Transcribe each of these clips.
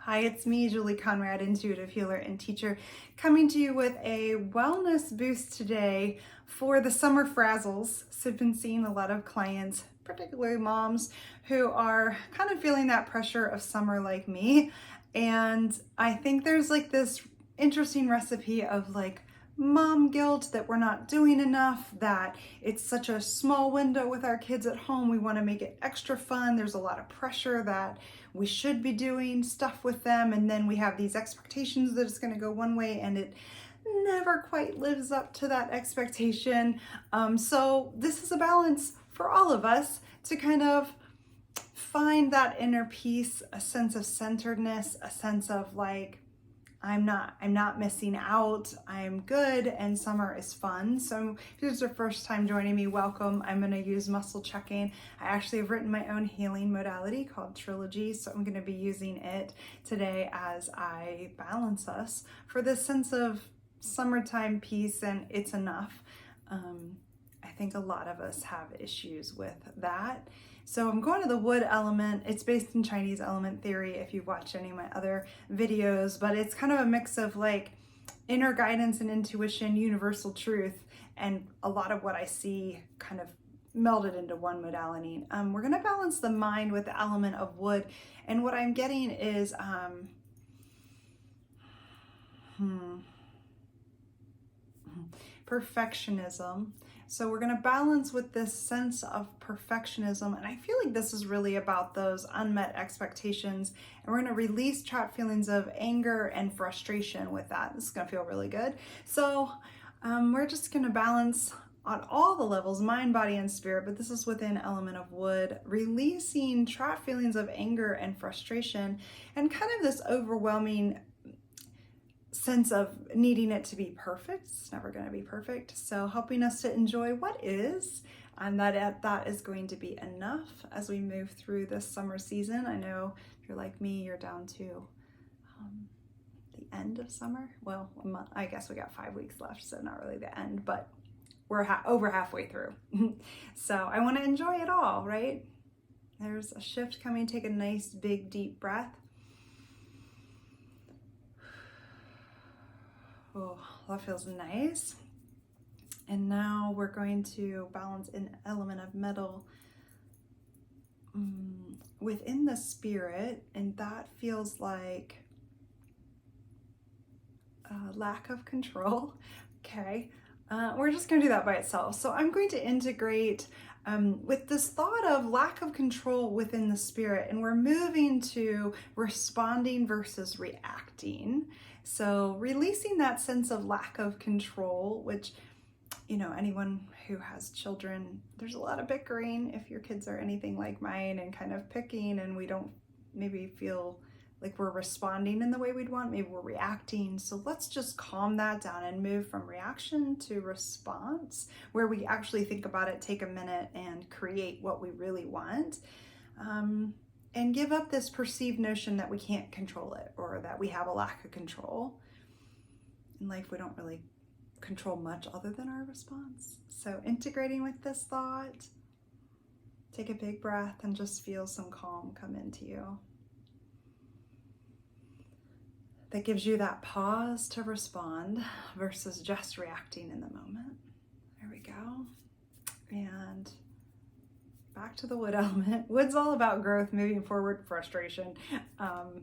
Hi, it's me, Julie Conrad, intuitive healer and teacher, coming to you with a wellness boost today for the summer frazzles. So I've been seeing a lot of clients, particularly moms, who are kind of feeling that pressure of summer like me. And I think there's like this interesting recipe of like mom guilt that we're not doing enough, that it's such a small window with our kids at home. We want to make it extra fun. There's a lot of pressure that we should be doing stuff with them. And then we have these expectations that it's going to go one way and it never quite lives up to that expectation. So this is a balance for all of us to kind of find that inner peace, a sense of centeredness, a sense of like, I'm not missing out, I'm good, and summer is fun. So if this is your first time joining me, welcome. I'm gonna use muscle checking. I actually have written my own healing modality called Trilogy, so I'm gonna be using it today as I balance us for this sense of summertime peace and it's enough. I think a lot of us have issues with that. So I'm going to the wood element. It's based in Chinese element theory if you've watched any of my other videos, but it's kind of a mix of like inner guidance and intuition, universal truth, and a lot of what I see kind of melded into one modality. We're going to balance the mind with the element of wood, and what I'm getting is perfectionism. So we're going to balance with this sense of perfectionism, and I feel like this is really about those unmet expectations, and we're going to release trapped feelings of anger and frustration with that. This is going to feel really good. So we're just going to balance on all the levels, mind, body, and spirit, but this is within element of wood, releasing trapped feelings of anger and frustration and kind of this overwhelming sense of needing it to be perfect. It's never going to be perfect. So helping us to enjoy what is, and that is going to be enough as we move through this summer season. I know if you're like me, you're down to the end of summer. Well, a month, I guess we got 5 weeks left, so not really the end, but we're over halfway through. So I want to enjoy it all, right? There's a shift coming. Take a nice, big, deep breath. Oh, that feels nice. And now we're going to balance an element of metal within the spirit, and that feels like lack of control. Okay, we're just going to do that by itself. So I'm going to integrate with this thought of lack of control within the spirit, and we're moving to responding versus reacting. So releasing that sense of lack of control, which, you know, anyone who has children, there's a lot of bickering if your kids are anything like mine, and kind of picking, and we don't maybe feel like we're responding in the way we'd want, maybe we're reacting. So let's just calm that down and move from reaction to response, where we actually think about it, take a minute and create what we really want. And give up this perceived notion that we can't control it, or that we have a lack of control. In life, we don't really control much other than our response. So integrating with this thought, take a big breath and just feel some calm come into you. That gives you that pause to respond versus just reacting in the moment. There we go. And back to the wood element. Wood's all about growth, moving forward, frustration. Body,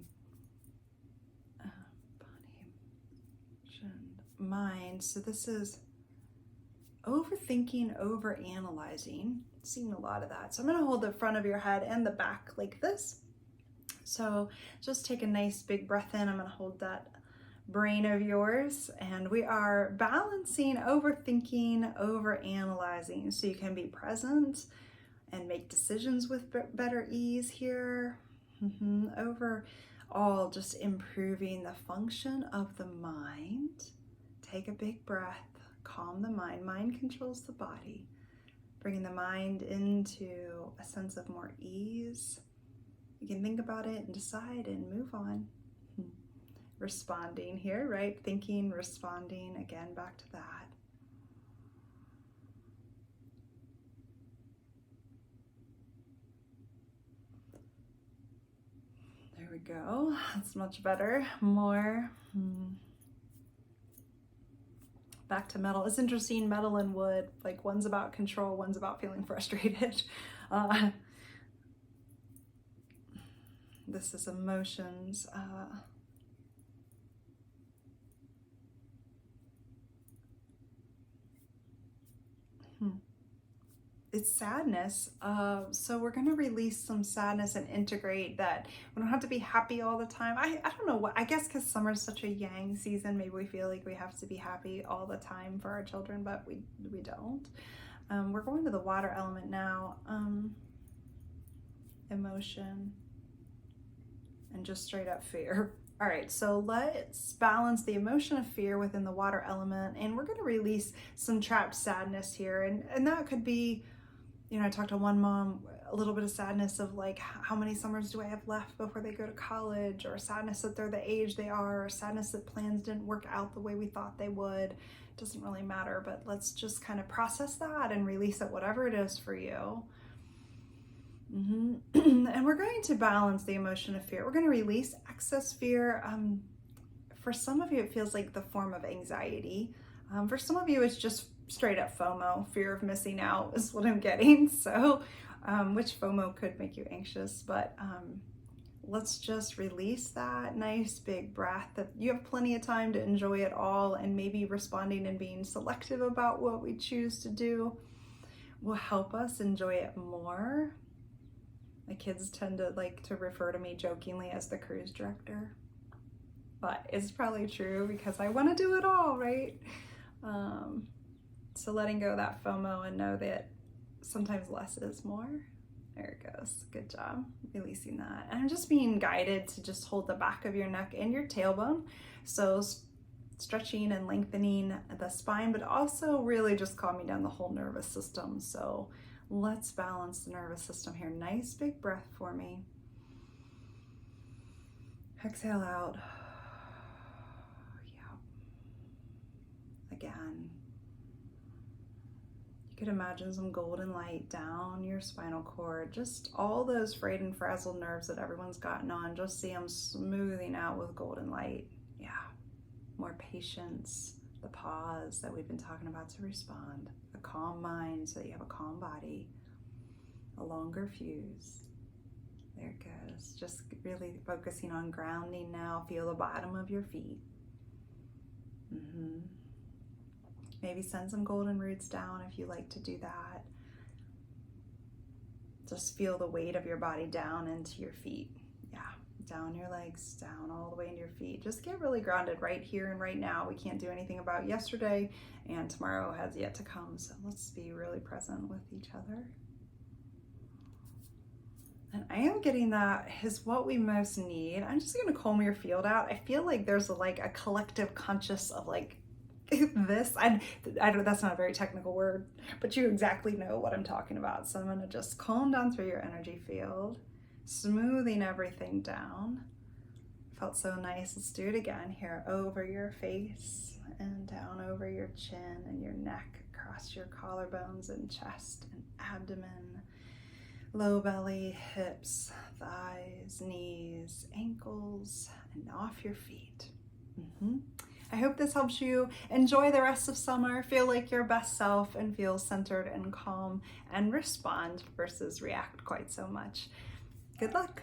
mind. So this is overthinking, overanalyzing. Seeing a lot of that. So I'm going to hold the front of your head and the back like this. So just take a nice big breath in. I'm going to hold that brain of yours, and we are balancing overthinking, overanalyzing, so you can be present and make decisions with better ease here. Overall, just improving the function of the mind. Take a big breath, calm the mind. Mind controls the body. Bringing the mind into a sense of more ease. You can think about it and decide and move on. Responding here, right? Thinking, responding, again, back to that. There we go. That's much better. More. Back to metal. It's interesting, metal and wood, like one's about control, one's about feeling frustrated. This is emotions. It's sadness. So we're going to release some sadness and integrate that we don't have to be happy all the time. I don't know what, I guess because summer is such a yang season, maybe we feel like we have to be happy all the time for our children, but we don't. We're going to the water element now. Emotion and just straight up fear. All right, so let's balance the emotion of fear within the water element, and we're going to release some trapped sadness here. And that could be, you know, I talked to one mom, a little bit of sadness of like, how many summers do I have left before they go to college, or sadness that they're the age they are, or sadness that plans didn't work out the way we thought they would. It doesn't really matter, but let's just kind of process that and release it, whatever it is for you. And we're going to balance the emotion of fear. We're going to release excess fear. For some of you, it feels like the form of anxiety. For some of you, it's just straight up FOMO, fear of missing out is what I'm getting. So, which FOMO could make you anxious, but let's just release that nice big breath that you have plenty of time to enjoy it all, and maybe responding and being selective about what we choose to do will help us enjoy it more. My kids tend to like to refer to me jokingly as the cruise director, but it's probably true because I want to do it all, right? So letting go of that FOMO and know that sometimes less is more. There it goes. Good job releasing that. And I'm just being guided to just hold the back of your neck and your tailbone. So stretching and lengthening the spine, but also really just calming down the whole nervous system. So let's balance the nervous system here. Nice big breath for me. Exhale out. Yeah. Again. You could imagine some golden light down your spinal cord. Just all those frayed and frazzled nerves that everyone's gotten on. Just see them smoothing out with golden light. Yeah. More patience. The pause that we've been talking about to respond. A calm mind so that you have a calm body. A longer fuse. There it goes. Just really focusing on grounding now. Feel the bottom of your feet. Maybe send some golden roots down if you like to do that. Just feel the weight of your body down into your feet. Yeah, down your legs, down all the way into your feet. Just get really grounded right here and right now. We can't do anything about yesterday, and tomorrow has yet to come. So let's be really present with each other. And I am getting that is what we most need. I'm just gonna comb your field out. I feel like there's like a collective conscious of like this. I don't, that's not a very technical word, but you exactly know what I'm talking about. So I'm gonna just calm down through your energy field, smoothing everything down. Felt so nice. Let's do it again here. Over your face and down over your chin and your neck, across your collarbones and chest and abdomen. Low belly, hips, thighs, knees, ankles, and off your feet. I hope this helps you enjoy the rest of summer, feel like your best self, and feel centered and calm, and respond versus react quite so much. Good luck.